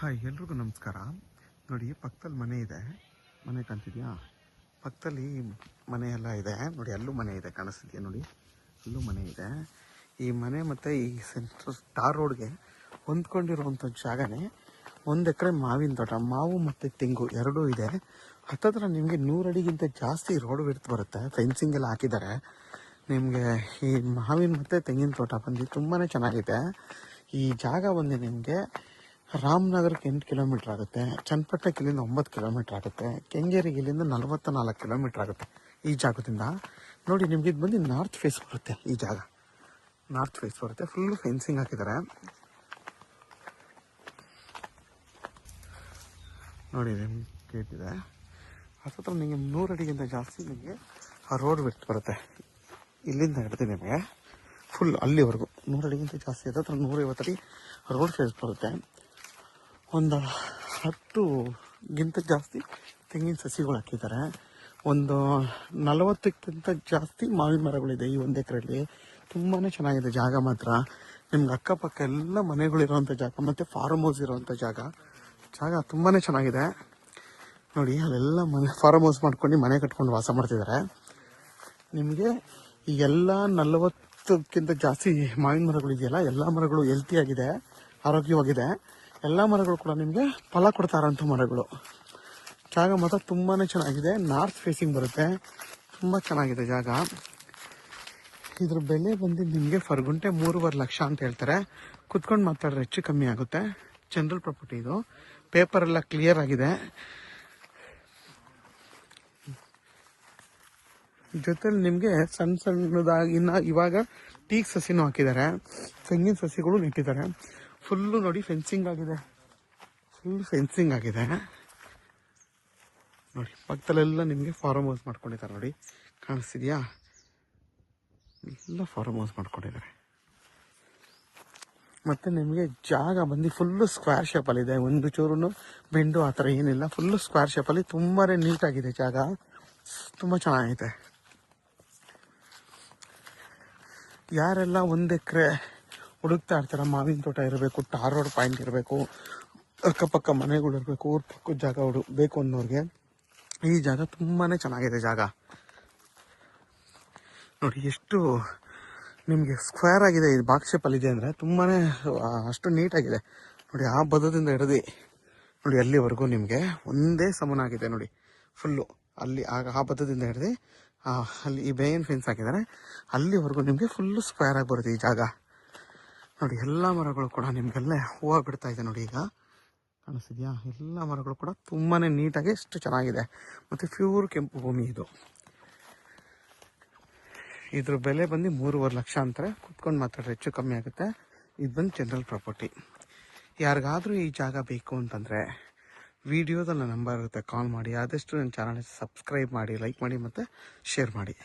Hi, ಎಲ್ರಿಗೂ ನಮಸ್ಕಾರ. ನೋಡಿ, ಪಕ್ಕದಲ್ಲಿ ಮನೆ ಇದೆ. ಮನೆ ಕಾಣ್ತಿದ್ಯಾ? ಪಕ್ಕದಲ್ಲಿ ಮನೆ ಎಲ್ಲ ಇದೆ ನೋಡಿ. ಅಲ್ಲೂ ಮನೆ ಇದೆ, ಕಾಣಿಸ್ತಿದ್ಯಾ ನೋಡಿ? ಅಲ್ಲೂ ಮನೆ ಇದೆ. ಈ ಮನೆ ಮತ್ತು ಈ ಸೆಂಟ್ರಲ್ ಟಾರ್ ರೋಡ್ಗೆ ಹೊಂದ್ಕೊಂಡಿರುವಂಥ ಜಾಗನೇ 1 ಎಕರೆ ಮಾವಿನ ತೋಟ. ಮಾವು ಮತ್ತು ತೆಂಗು ಎರಡೂ ಇದೆ. ಹತ್ತತ್ರ ನಿಮಗೆ 100 ಅಡಿಗಿಂತ ಜಾಸ್ತಿ ರೋಡ್ ವಿಡ್ತ್ ಬರುತ್ತೆ. ಫೆನ್ಸಿಂಗ್ ಎಲ್ಲ ಹಾಕಿದ್ದಾರೆ. ನಿಮಗೆ ಈ ಮಾವಿನ ಮತ್ತು ತೆಂಗಿನ ತೋಟ ಬಂದು ತುಂಬಾ ಚೆನ್ನಾಗಿದೆ. ಈ ಜಾಗ ಬಂದು ನಿಮಗೆ ರಾಮನಗರಕ್ಕೆ 8 ಕಿಲೋಮೀಟ್ರ್ ಆಗುತ್ತೆ. ಚನ್ನಪಟ್ಟಣಕ್ಕೆ ಇಲ್ಲಿಂದ 9 ಕಿಲೋಮೀಟ್ರ್ ಆಗುತ್ತೆ. ಕೆಂಗೇರಿಗೆ ಇಲ್ಲಿಂದ 44 ಕಿಲೋಮೀಟ್ರ್ ಆಗುತ್ತೆ ಈ ಜಾಗದಿಂದ. ನೋಡಿ, ನಿಮ್ಗೆ ಇದು ಬಂದು ನಾರ್ತ್ ಫೇಸ್ ಬರುತ್ತೆ. ಈ ಜಾಗ ನಾರ್ತ್ ಫೇಸ್ ಬರುತ್ತೆ. ಫುಲ್ಲು ಫೆನ್ಸಿಂಗ್ ಹಾಕಿದ್ದಾರೆ ನೋಡಿ. ನಿಮ್ಗೆ ಗೇಟ್ ಇದೆ. ಹತ್ತತ್ರ ನಿಮಗೆ 100 ಅಡಿಗಿಂತ ಜಾಸ್ತಿ ನಿಮಗೆ ಆ ರೋಡ್ ಬಿಟ್ಟು ಬರುತ್ತೆ. ಇಲ್ಲಿಂದ ಹಿಡಿದು ನಿಮಗೆ ಫುಲ್ ಅಲ್ಲಿವರೆಗೂ 100 ಅಡಿಗಿಂತ ಜಾಸ್ತಿ. ಹತ್ತತ್ರ 150 ಅಡಿ ರೋಡ್ ಫೇಸ್ ಬರುತ್ತೆ. ಒಂದು 10ಗಿಂತ ಜಾಸ್ತಿ ತೆಂಗಿನ ಸಸಿಗಳು ಹಾಕಿದ್ದಾರೆ. ಒಂದು 40ಕ್ಕಿಂತ ಜಾಸ್ತಿ ಮಾವಿನ ಮರಗಳಿದೆ ಈ 1 ಎಕರೆಯಲ್ಲಿ. ತುಂಬಾ ಚೆನ್ನಾಗಿದೆ ಜಾಗ ಮಾತ್ರ. ನಿಮ್ಗೆ ಅಕ್ಕಪಕ್ಕ ಎಲ್ಲ ಮನೆಗಳಿರೋವಂಥ ಜಾಗ ಮತ್ತು ಫಾರ್ಮ್ ಹೌಸ್ ಇರೋವಂಥ ಜಾಗ ತುಂಬಾ ಚೆನ್ನಾಗಿದೆ ನೋಡಿ. ಅಲ್ಲೆಲ್ಲ ಫಾರ್ಮ್ ಹೌಸ್ ಮಾಡ್ಕೊಂಡು ಮನೆ ಕಟ್ಕೊಂಡು ವಾಸ ಮಾಡ್ತಿದ್ದಾರೆ. ನಿಮಗೆ ಈ ಎಲ್ಲ 40ಕ್ಕಿಂತ ಜಾಸ್ತಿ ಮಾವಿನ ಮರಗಳಿದೆಯಲ್ಲ, ಎಲ್ಲ ಮರಗಳು ಹೆಲ್ತಿಯಾಗಿದೆ, ಆರೋಗ್ಯವಾಗಿದೆ. ಎಲ್ಲ ಮರಗಳು ಕೂಡ ನಿಮಗೆ ಫಲ ಕೊಡ್ತಾ ಇರೋಂಥ ಮರಗಳು. ಜಾಗ ಮಾತ್ರ ತುಂಬಾ ಚೆನ್ನಾಗಿದೆ. ನಾರ್ತ್ ಫೇಸಿಂಗ್ ಬರುತ್ತೆ. ತುಂಬ ಚೆನ್ನಾಗಿದೆ ಜಾಗ. ಇದ್ರ ಬೆಲೆ ಬಂದು ನಿಮಗೆ ಫರ್ ಗುಂಟೆ 3.5 ಲಕ್ಷ ಅಂತ ಹೇಳ್ತಾರೆ. ಕುತ್ಕೊಂಡು ಮಾತಾಡಿದ್ರೆ ಹೆಚ್ಚು ಕಮ್ಮಿ ಆಗುತ್ತೆ. ಜನರಲ್ ಪ್ರಾಪರ್ಟಿ ಇದು. ಪೇಪರ್ ಎಲ್ಲ ಕ್ಲಿಯರ್ ಆಗಿದೆ. ಜೊತೆಲಿ ನಿಮಗೆ ಸಣ್ಣದಾಗಿ ಇವಾಗ ಟೀಕ್ ಸಸಿನೂ ಹಾಕಿದ್ದಾರೆ. ತೆಂಗಿನ ಸಸಿಗಳು ನೆಟ್ಟಿದ್ದಾರೆ. ಫುಲ್ಲು ನೋಡಿ ಫೆನ್ಸಿಂಗ್ ಆಗಿದೆ. ಫುಲ್ ಫೆನ್ಸಿಂಗ್ ಆಗಿದೆ ನೋಡಿ. ಪಕ್ಕದಲ್ಲೆಲ್ಲ ನಿಮಗೆ ಫಾರ್ಮ್ ಹೌಸ್ ಮಾಡ್ಕೊಂಡಿದ್ದಾರೆ ನೋಡಿ, ಕಾಣಿಸ್ತಿದ್ಯಾ? ಎಲ್ಲ ಫಾರ್ಮ್ ಹೌಸ್ ಮಾಡ್ಕೊಂಡಿದ್ದಾರೆ. ಮತ್ತು ನಿಮಗೆ ಜಾಗ ಬಂದು ಫುಲ್ಲು ಸ್ಕ್ವೇರ್ ಶೇಪಲ್ಲಿದೆ. ಒಂದು ಚೂರು ಬೆಂಡು ಆ ಥರ ಏನಿಲ್ಲ. ಫುಲ್ಲು ಸ್ಕ್ವೇರ್ ಶೇಪಲ್ಲಿ ತುಂಬಾ ನೀಟಾಗಿದೆ ಜಾಗ. ತುಂಬ ಚೆನ್ನಾಗೈತೆ. ಯಾರೆಲ್ಲ 1 ಎಕರೆ ಹುಡುಕ್ತಾ ಇರ್ತಾರೆ, ಮಾವಿನ ತೋಟ ಇರಬೇಕು, ಟಾರ್ ರೋಡ್ ಪಾಯಿಂಟ್ ಇರಬೇಕು, ಅಕ್ಕಪಕ್ಕ ಮನೆಗಳು ಇರಬೇಕು, ಊರ ಪಕ್ಕದ ಜಾಗ ಬೇಕು ಅನ್ನೋರಿಗೆ ಈ ಜಾಗ ತುಂಬಾ ಚೆನ್ನಾಗಿದೆ ಜಾಗ ನೋಡಿ. ಎಷ್ಟು ನಿಮಗೆ ಸ್ಕ್ವೇರ್ ಆಗಿದೆ, ಇದು ಬಾಕ್ಸ್ ಶೇಪಲ್ಲಿದೆ ಅಂದರೆ ತುಂಬಾ ಅಷ್ಟು ನೀಟಾಗಿದೆ ನೋಡಿ. ಆ ಬದದಿಂದ ಹಿಡಿದು ನೋಡಿ ಅಲ್ಲಿವರೆಗೂ ನಿಮಗೆ ಒಂದೇ ಸಮನಾಗಿದೆ ನೋಡಿ. ಫುಲ್ಲು ಅಲ್ಲಿ ಆ ಬದದಿಂದ ಹಿಡಿದು ಅಲ್ಲಿ ಈ ಬೇವಿನ ಫೆನ್ಸ್ ಹಾಕಿದ್ದಾರೆ. ಅಲ್ಲಿವರೆಗೂ ನಿಮಗೆ ಫುಲ್ಲು ಸ್ಕ್ವೇರ್ ಆಗಿ ಬರುತ್ತೆ ಈ ಜಾಗ ನೋಡಿ. ಎಲ್ಲ ಮರಗಳು ಕೂಡ ನಿಮಗೆಲ್ಲ ಹೂವು ಬಿಡ್ತಾ ಇದೆ ನೋಡಿ. ಈಗ ಕಾಣಿಸ್ತಿದ್ಯಾ? ಎಲ್ಲ ಮರಗಳು ಕೂಡ ತುಂಬಾ ನೀಟಾಗಿ ಎಷ್ಟು ಚೆನ್ನಾಗಿದೆ. ಮತ್ತು ಪ್ಯೂರ್ ಕೆಂಪು ಭೂಮಿ ಇದು. ಇದ್ರ ಬೆಲೆ ಬಂದು 3.5 ಲಕ್ಷ ಅಂತಾರೆ. ಕುತ್ಕೊಂಡು ಮಾತಾಡ್ರೆ ಹೆಚ್ಚು ಕಮ್ಮಿ ಆಗುತ್ತೆ. ಇದು ಬಂದು ಜನರಲ್ ಪ್ರಾಪರ್ಟಿ. ಯಾರಿಗಾದರೂ ಈ ಜಾಗ ಬೇಕು ಅಂತಂದರೆ ವಿಡಿಯೋದಲ್ಲಿ ನಂಬರ್ ಇರುತ್ತೆ, ಕಾಲ್ ಮಾಡಿ. ಆದಷ್ಟು ನನ್ನ ಚಾನಲ್ ಸಬ್ಸ್ಕ್ರೈಬ್ ಮಾಡಿ, ಲೈಕ್ ಮಾಡಿ ಮತ್ತು ಶೇರ್ ಮಾಡಿ.